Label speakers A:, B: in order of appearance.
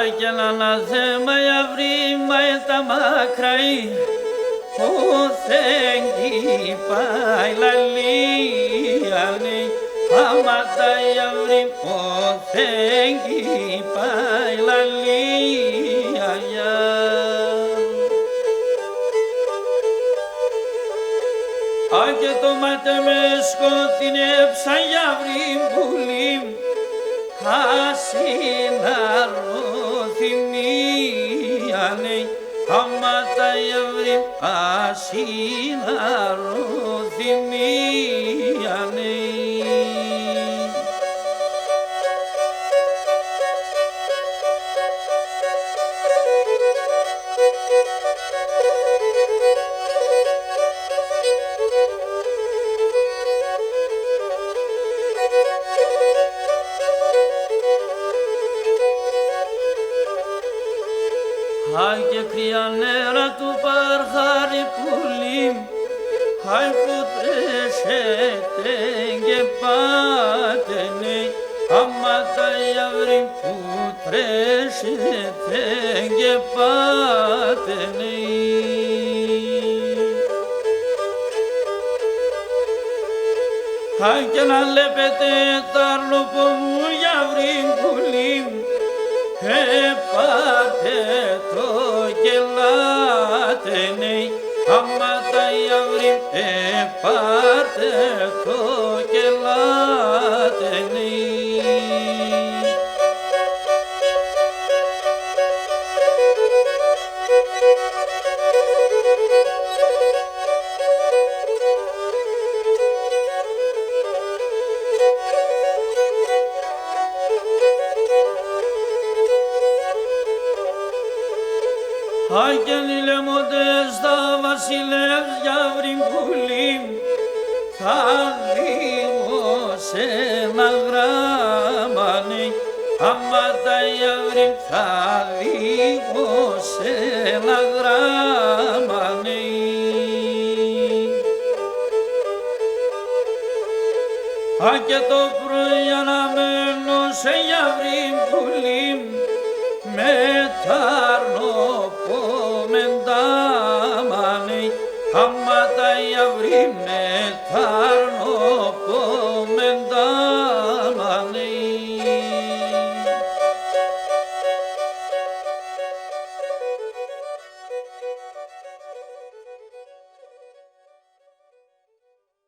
A: Άγγελα να θέμα για βρήμα τα μακραή που θέλει πάει λαλίανε άμα τα για βρήμα που θέλει πάει λαλίανε. Αν και το μάτε με σκοτεινεύσα για βρήμα πουλή ασυναρωθυμίανε άμα τα ευρύ ασυναρωθυμίανε. Hai και κρύα νερά του παρχάρι πουλί, hai που τρέσετε και πάτενε, άμα τα γιαύρι που τρέσετε και πάτενε. Hai και να λέπετε τα αρλοπό μου γιαύρι πουλί, πάτε το κελάτενε, άμα τα γιαύρι πάτε το κελάτενε. Άγγελοι λεμοντές τα βασιλεύς για βρυγκούλη θα λίμωσε να γράμμανε άμα τα γιαύρι θα λίμωσε να γράμμανε. Αν και το πρωί αναμένω σε γιαύρι πουλί με τάρνοπο μεντάμανε άμα τα γιαύρι με τάρνοπο μεντάμανε.